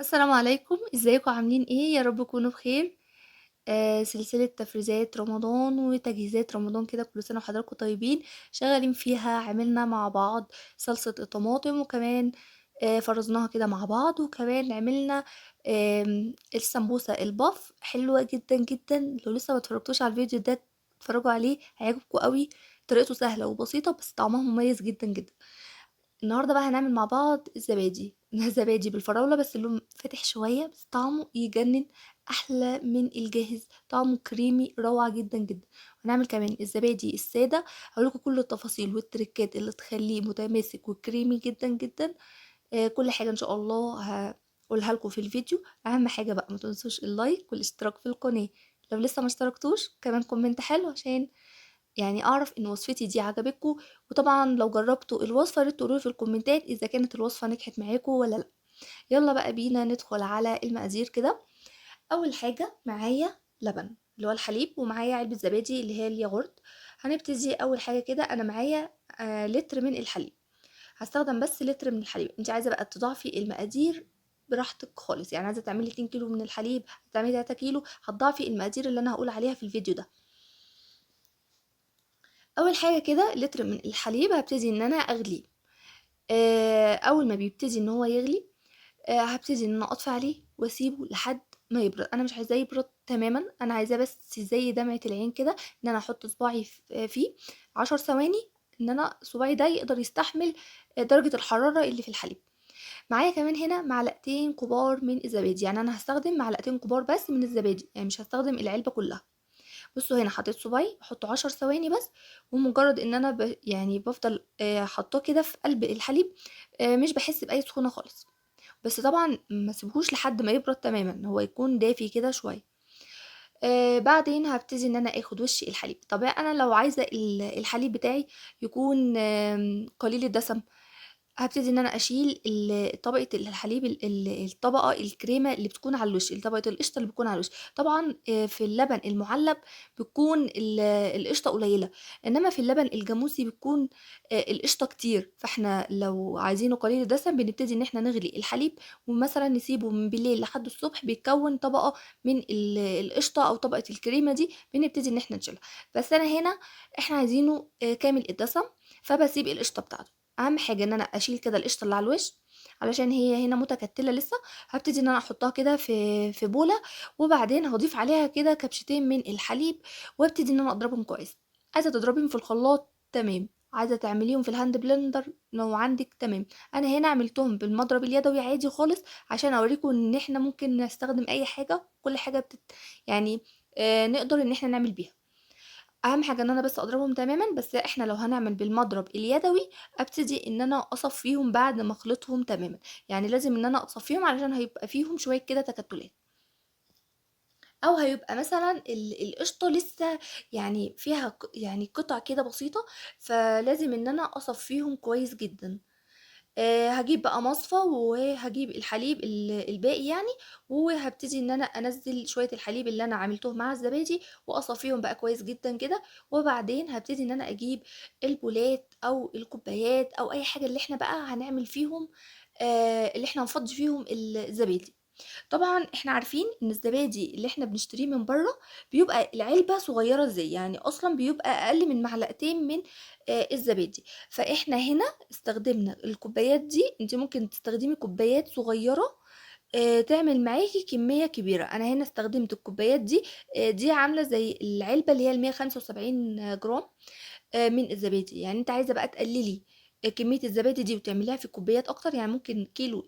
السلام عليكم، ازيكم عاملين ايه؟ يا رب تكونوا بخير. سلسلة تفريزات رمضان وتجهيزات رمضان كده، كل سنة وحضراتكم طيبين. شغالين فيها، عملنا مع بعض صلصة الطماطم، وكمان فرزناها كده مع بعض، وكمان عملنا السمبوسة البف حلوة جدا جدا. لو لسه ما اتفرجتوش على الفيديو ده اتفرجوا عليه، هيعجبكم قوي. طريقته سهلة وبسيطة بس طعمها مميز جدا جدا. النهارده بقى هنعمل مع بعض الزبادي زبادي بالفراولة، بس اللون فاتح شوية بس طعمه يجنن، أحلى من الجاهز. طعمه كريمي روعة جدا جدا. هنعمل كمان الزبادي السادة، هقولكوا كل التفاصيل والتركات اللي تخليه متماسك وكريمي جدا جدا. كل حاجة إن شاء الله هقولها لكم في الفيديو. أهم حاجة بقى ما تنسوش اللايك والاشتراك في القناة. لو لسه ما اشتركتوش كمان كومنت حلو، عشان يعني اعرف ان وصفتي دي عجبتكم. وطبعا لو جربتوا الوصفه يا ريت تقولوا في الكومنتات اذا كانت الوصفه نجحت معاكم ولا لا. يلا بقى بينا ندخل على المقادير كده. اول حاجه معايا لبن اللي هو الحليب، ومعايا علبه زبادي اللي هي الياغورت. هنبتدي اول حاجه كده. انا معايا لتر من الحليب. هستخدم بس لتر من الحليب. انت عايزه بقى تضاعفي المقادير براحتك خالص، يعني عايزه تعملي 2 كيلو من الحليب، هتعملي 3 كيلو، هتضاعفي المقادير اللي انا هقول عليها في الفيديو ده. اول حاجه كده لتر من الحليب هبتدي ان انا اغليه. اول ما بيبتدي ان هو يغلي، هبتدي ان انا اطفي عليه واسيبه لحد ما يبرد. انا مش عايزاه يبرد تماما، انا عايزاه بس زي دمعة العين كده، ان انا احط صباعي فيه 10 ثواني، ان انا صباعي ده يقدر يستحمل درجة الحرارة اللي في الحليب. معايا كمان هنا معلقتين كبار من الزبادي، يعني انا هستخدم معلقتين كبار بس من الزبادي، يعني مش هستخدم العلبة كلها. بصوا هنا حطيت صباعي بحطه 10 ثواني بس. ومجرد ان انا يعني بفضل حطاه كده في قلب الحليب، مش بحس باي سخونه خالص. بس طبعا ما سيبهوش لحد ما يبرد تماما، هو يكون دافي كده شويه. بعدين هبتدي ان انا اخد وش الحليب. طب انا لو عايزه الحليب بتاعي يكون قليل الدسم، هابتدي إن أنا أشيل طبقة الحليب، الطبقة الكريمة اللي بتكون على الوش، طبقة القشطة اللي بتكون على الوش. طبعًا في اللبن المُعلّب بتكون القشطة قليلة، إنما في اللبن الجاموسي بتكون القشطة كتير. فإحنا لو عايزينه قليل الدسم بنبتدي إن إحنا نغلي الحليب، ومثلًا نسيبه من بالليل لحد الصبح، بيتكوّن طبقة من القشطة أو طبقة الكريمة دي، بنبتدي إن إحنا نشيلها. بس أنا هنا إحنا عايزينه كامل الدسم، فباسيب القشطة بتاعته. اهم حاجه ان انا اشيل كده القشطه اللي على الوش، علشان هي هنا متكتله لسه. هبتدي ان انا احطها كده في بوله، وبعدين هضيف عليها كده كبشتين من الحليب، وابتدي ان انا اضربهم كويس. عايزه تضربيهم في الخلاط تمام، عايزه تعمليهم في الهاند بلندر لو عندك تمام. انا هنا عملتهم بالمضرب اليدوي عادي خالص، عشان اوريكم ان احنا ممكن نستخدم اي حاجه، كل حاجه يعني نقدر ان احنا نعمل بيها. اهم حاجه ان انا بس اضربهم تماما. بس احنا لو هنعمل بالمضرب اليدوي، ابتدي ان انا اصفيهم بعد ما اخلطهم تماما. يعني لازم ان انا اصفيهم علشان هيبقى فيهم شويه كده تكتلات، او هيبقى مثلا القشطه لسه يعني فيها يعني قطع كده بسيطه، فلازم ان انا اصفيهم كويس جدا. هاجيب بقى مصفى، وهاجيب الحليب الباقي يعني، وهابتدي ان انا انزل شويه الحليب اللي انا عملتهم مع الزبادي، واصفيهم بقى كويس جدا كده. وبعدين هابتدي ان انا اجيب البولات او الكوبايات او اي حاجه اللي احنا بقى هنعمل فيهم، اللي احنا هنفضي فيهم الزبادي. طبعًا إحنا عارفين إن الزبادي اللي إحنا بنشتريه من برّه بيبقى العلبة صغيّرة إزاي، يعني أصلًا بيبقى أقل من معلقتين من الزبادي. فإحنا هنا استخدمنا الكوبايات دي، أنتِ ممكن تستخدمي كوبايات صغيّرة تعمل معاكِ كمية كبيرة. أنا هنا استخدمت الكوبايات دي، دي عاملة زي العلبة اللي هي ال175 جرام من الزبادي. يعني أنتِ عايزة بقى تقللي كمية الزبادي دي وتعمليها في كوبايات أكتر، يعني ممكن كيلو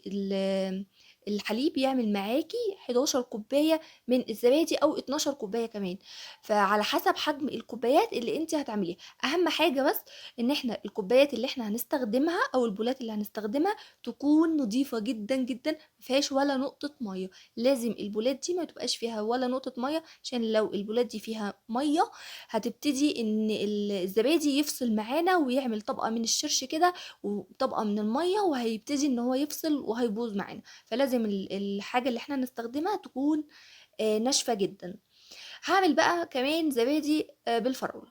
الحليب يعمل معاكِ 11 كوباية من الزبادي أو 12 كوباية كمان، فعلى حسب حجم الكوبايات اللي أنتِ هتعمليها. أهم حاجة بس إن إحنا الكوبايات اللي إحنا هنستخدمها أو البولات اللي هنستخدمها تكون نضيفة جدًا، جدًا، ما فيهاش ولا نقطة مَيّة. لازم البولات دي ما تبقاش فيها ولا نقطة مَيّة، عشان لو البولات دي فيها مَيّة هتبتدي إن الزبادي يفصل معانا ويعمل طبقة من الشرش كده وطبقة من المَيّة، وهيبتدي إن هو يفصل وهيبوظ معانا. فلازم الحاجة اللي إحنا هنستخدمها تكون ناشفة جدًا. هاعمل بقى كمان زبادي بالفراولة.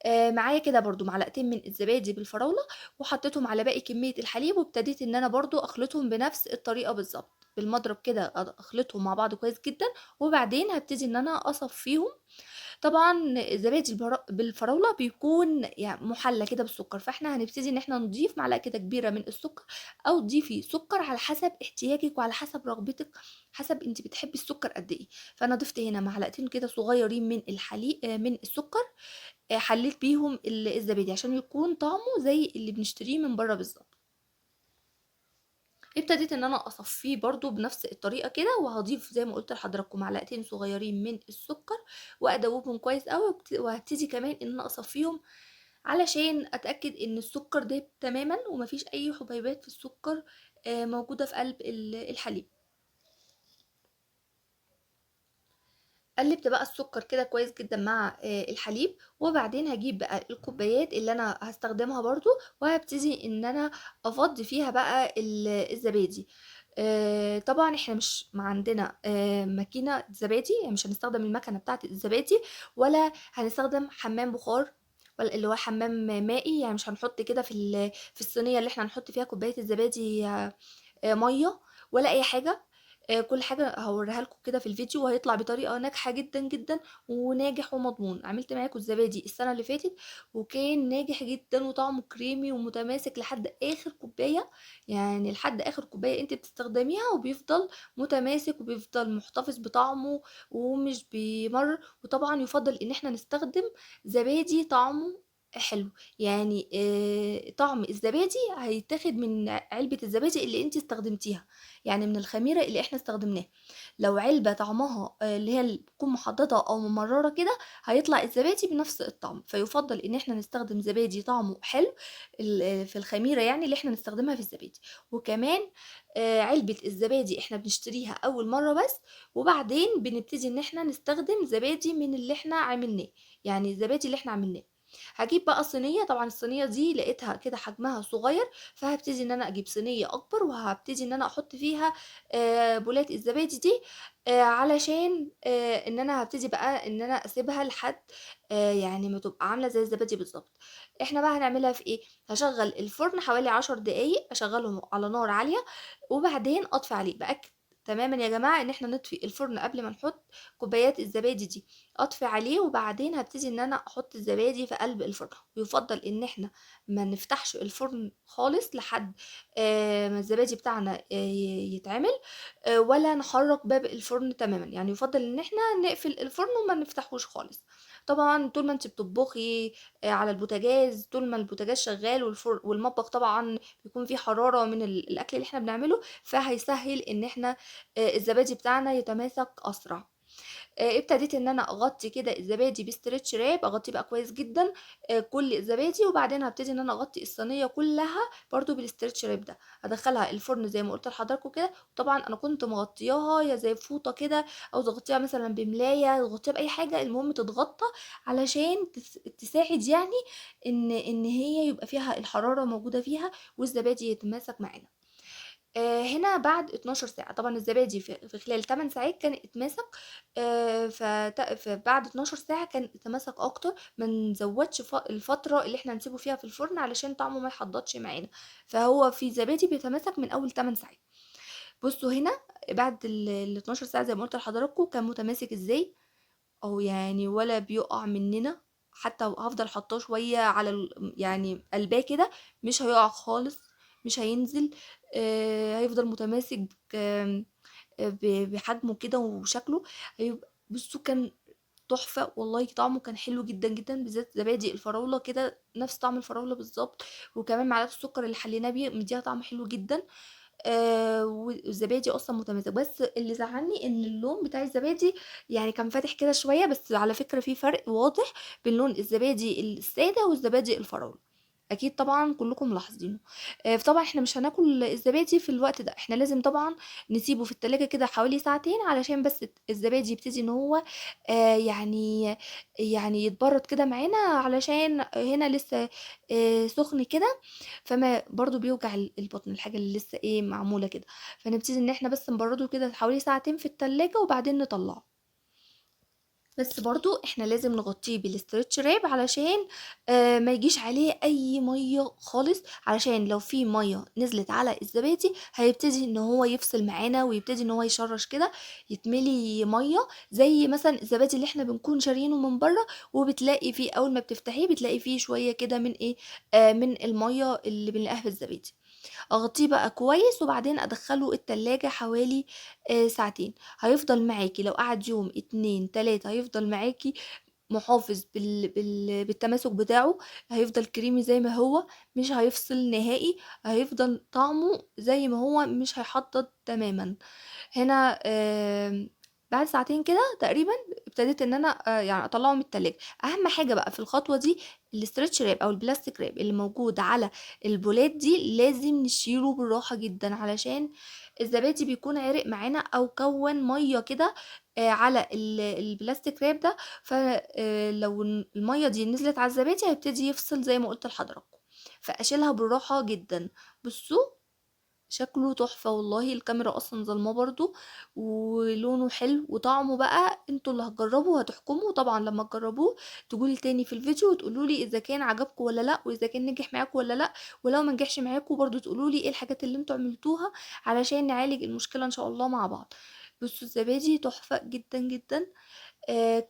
معايا كده برضه معلقتين من الزبادي بالفراولة، وحطيتهم على باقي كمية الحليب، وابتديت إن أنا برضه أخلطهم بنفس الطريقة بالضبط. بالمضرب كده اخلطهم مع بعض كويس جدا، وبعدين هبتدي ان انا اصفيهم. طبعا الزبادي بالفراولة بيكون يعني محلى كده بالسكر، فاحنا هنبتدي ان احنا نضيف معلقة كده كبيرة من السكر، او تضيفي سكر على حسب احتياجك وعلى حسب رغبتك، حسب انت بتحبي السكر قد ايه. فانا ضفت هنا معلقتين كده صغيرين من الحليب من السكر، حليت بيهم الزبادي عشان يكون طعمه زي اللي بنشتريه من بره بالظبط. ابتديت ان انا اصفيه برضو بنفس الطريقه كده، وهضيف زي ما قلت لحضراتكم معلقتين صغيرين من السكر وادوبهم كويس قوي، وهبتدي كمان ان انا اصفيهم علشان اتاكد ان السكر داب تماما ومفيش اي حبيبات في السكر موجوده في قلب الحليب. قلبت بقى السكر كده كويس جدا مع الحليب، وبعدين هجيب بقى الكوبايات اللي انا هستخدمها برضو، وهبتدي ان انا افضي فيها بقى الزبادي. طبعا احنا مش ما عندنا ماكينة زبادي، يعني مش هنستخدم المكنة بتاعة الزبادي، ولا هنستخدم حمام بخار، ولا اللي هو حمام مائي. يعني مش هنحط كده في الصينية اللي احنا هنحط فيها كوباية الزبادي مية ولا اي حاجة. كل حاجة هوريها لكم كده في الفيديو، وهيطلع بطريقة ناجحة جدا جدا وناجح ومضمون. عملت معاكم الزبادي السنة اللي فاتت وكان ناجح جدا وطعمه كريمي ومتماسك لحد اخر كوباية. يعني لحد اخر كوباية انت بتستخدميها وبيفضل متماسك وبيفضل محتفظ بطعمه ومش بيمر. وطبعا يفضل ان احنا نستخدم زبادي طعمه حلو، يعني طعم الزبادي هيتاخد من علبة الزبادي اللي انت استخدمتيها، يعني من الخميرة اللي احنا استخدمناها. لو علبة طعمها اللي هي اللي بتكون محددة او ممررة كده، هيطلع الزبادي بنفس الطعم. فيفضل ان احنا نستخدم زبادي طعمه حلو في الخميرة، يعني اللي احنا نستخدمها في الزبادي. وكمان علبة الزبادي احنا بنشتريها اول مرة بس، وبعدين بنبتدي ان احنا نستخدم زبادي من اللي احنا عملناه، يعني الزبادي اللي احنا عملناه. هجيب بقى صينية، طبعا الصينية دي لقيتها كده حجمها صغير، فهبتدي ان انا اجيب صينية اكبر وهبتدي ان انا احط فيها بولات الزبادي دي، علشان ان انا هبتدي بقى ان انا اسيبها لحد يعني ما تبقى عاملة زي الزبادي بالظبط. احنا بقى هنعملها في ايه؟ هشغل الفرن حوالي 10 دقايق، اشغله على نار عالية، وبعدين اطفي عليه. باكد تماما يا جماعة ان احنا نطفي الفرن قبل ما نحط كوبايات الزبادي دي. اطفي عليه وبعدين هبتدي ان انا احط الزبادي في قلب الفرن. ويفضل ان احنا ما نفتحش الفرن خالص لحد ما الزبادي بتاعنا يتعمل، ولا نحرك باب الفرن تماما. يعني يفضل ان احنا نقفل الفرن وما نفتحوش خالص. طبعا طول ما انت بتطبخي على البوتاجاز، طول ما البوتاجاز شغال والمطبخ طبعا بيكون فيه حرارة من الاكل اللي احنا بنعمله، فهيسهل ان احنا الزبادي بتاعنا يتماسك اسرع. ابتديت ان انا اغطي كده الزبادي بستريتش راب، اغطيه بقى كويس جدا كل الزبادي، وبعدين هبتدي ان انا اغطي الصينيه كلها برضو بالستريتش راب ده. هدخلها الفرن زي ما قلت لحضراتكم كده. طبعا انا كنت مغطياها يا زي فوطه كده، او تغطيها مثلا بملايه، تغطيها باي حاجه، المهم تتغطى علشان تساعد يعني ان هي يبقى فيها الحراره موجوده فيها والزبادي يتماسك معانا. هنا بعد 12 ساعة، طبعا الزبادي في خلال 8 ساعات كان اتماسك، فبعد 12 ساعة كان اتماسك اكتر. ما نزودش الفترة اللي احنا نسيبه فيها في الفرن علشان طعمه ما يحضرش معانا. فهو في زبادي بيتماسك من اول 8 ساعات. بصوا هنا بعد ال 12 ساعة زي ما قلت لحضراتكم كان متماسك ازاي، او يعني ولا بيقع مننا. حتى هفضل حطاه شوية على يعني قلباه كده، مش هيقع خالص، مش هينزل. هيفضل متماسك بحجمه كده وشكله. هيبقى بصوا كان تحفة والله، طعمه كان حلو جدا جدا، بالذات زبادي الفراولة كده نفس طعم الفراولة بالظبط. وكمان معلقة السكر اللي حليناه بيه مديها طعم حلو جدا. والزبادي اصلا متماسك. بس اللي زعلني ان اللون بتاع الزبادي يعني كان فاتح كده شويه، بس على فكره في فرق واضح بين لون الزبادي الساده والزبادي الفراوله. اكيد طبعا كلكم ملاحظينه. فطبعا احنا مش هناكل الزبادي في الوقت ده، احنا لازم طبعا نسيبه في التلاجة كده حوالي ساعتين علشان بس الزبادي يبتدي ان هو يعني يتبرد كده معانا، علشان هنا لسه سخن كده. فما برضو بيوجع البطن الحاجة اللي لسه ايه معمولة كده. فنبتدي ان احنا بس نبرده كده حوالي ساعتين في التلاجة وبعدين نطلعه. بس برضو احنا لازم نغطيه بالاسترتش راب علشان ما يجيش عليه اي ميه خالص، علشان لو في ميه نزلت على الزبادي هيبتدي ان هو يفصل معانا ويبتدي ان هو يشرش كده، يتملي ميه زي مثلا الزبادي اللي احنا بنكون شاريينه من بره، وبتلاقي فيه اول ما بتفتحيه بتلاقي فيه شويه كده من ايه، من الميه اللي بنلاقيها في الزبادي. اغطيه بقى كويس وبعدين ادخله التلاجة حوالي ساعتين. هيفضل معاكي لو قعد يوم اتنين تلاتة، هيفضل معاكي محافظ بالتماسك بتاعه، هيفضل كريمي زي ما هو، مش هيفصل نهائي، هيفضل طعمه زي ما هو، مش هيحطط تماما. هنا بعد ساعتين كده تقريبا ابتديت ان انا يعني اطلعه من التلاجة. اهم حاجة بقى في الخطوة دي الاسترتش راب او البلاستيك راب اللي موجود على البولات دي لازم نشيله بالراحة جدا، علشان الزبادي بيكون عرق معانا او كون مية كده على البلاستيك راب ده. فلو المية دي نزلت على الزبادي هيبتدي يفصل زي ما قلت لحضراتكم، فاشيلها بالراحة جدا. بصوا شكله تحفة والله، الكاميرا اصلا ظلماه برضو، ولونه حلو وطعمه بقى انتوا اللي هتجربوا وهتحكموا طبعا لما تجربوه. تقولي تاني في الفيديو وتقولولي اذا كان عجبكم ولا لا، واذا كان نجح معاكم ولا لا، ولو ما نجحش معاكم برضو تقولولي ايه الحاجات اللي انتوا عملتوها علشان نعالج المشكلة ان شاء الله مع بعض. بصوا الزبادي تحفة جدا جدا،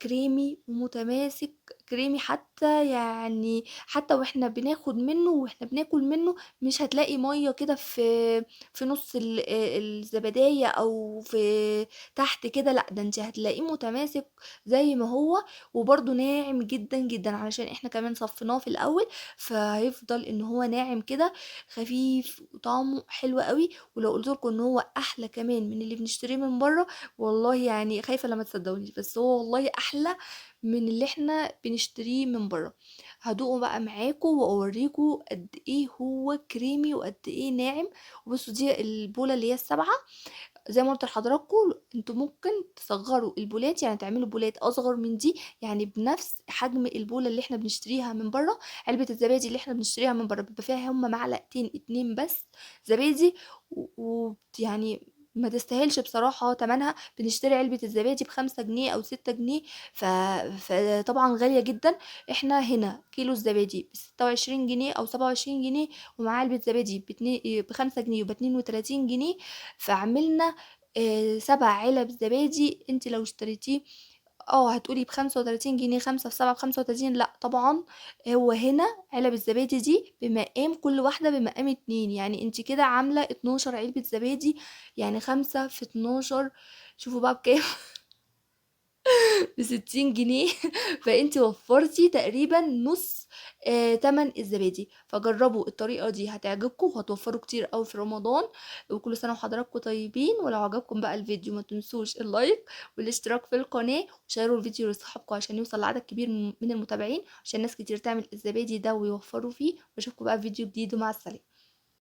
كريمي ومتماسك، كريمي حتى يعني حتى واحنا بناخد منه واحنا بناكل منه مش هتلاقي ميه كده في نص الزبدية او في تحت كده، لا ده انت هتلاقيه متماسك زي ما هو، وبرده ناعم جدا جدا علشان احنا كمان صفيناه في الاول، فهيفضل ان هو ناعم كده خفيف وطعمه حلو قوي. ولو قلت لكم ان هو احلى كمان من اللي بنشتريه من بره، والله يعني خايفة لما تصدقوني، بس هو والله احلى من اللي احنا بنشتريه من بره. هدوقه بقى معاكم واوريكم قد ايه هو كريمي وقد ايه ناعم. وبصوا دي البولة اللي هي السبعة، زي ما قلت لحضراتكم انتوا ممكن تصغروا البولات، يعني تعملوا بولات اصغر من دي، يعني بنفس حجم البولة اللي احنا بنشتريها من بره. علبة الزبادي اللي احنا بنشتريها من بره بيبقى فيها هما معلقتين اتنين بس زبادي، ويعني ما تستاهلش بصراحة تمنها. بنشتري علبة الزبادي ب5 جنيه أو 6 جنيه، فطبعا غالية جدا. احنا هنا كيلو الزبادي ب26 جنيه أو 27 جنيه، ومع علبة زبادي ب5 جنيه ب32 جنيه. فعملنا 7 علب زبادي. انت لو اشتريتيه هتقولي ب35 جنيه، 5 في 7 ب35، لا طبعا. هو هنا علب الزبادي دي بمقام كل واحدة بمقام 2، يعني انت كده عاملة 12 علبة زبادي، يعني 5 في 12، شوفوا بقى بكام. ب60 جنيه. فانت وفرتي تقريبا نص تمن الزبادي. فجربوا الطريقة دي هتعجبكم وهتوفروا كتير قوي في رمضان. وكل سنة وحضراتكم طيبين. ولو عجبكم بقى الفيديو ما تنسوش اللايك والاشتراك في القناة، وشيروا الفيديو لاصحابكم عشان يوصل لعدد كبير من المتابعين، عشان ناس كتير تعمل الزبادي ده ويوفروا فيه. واشوفكم بقى في فيديو جديد، ومع السلامة.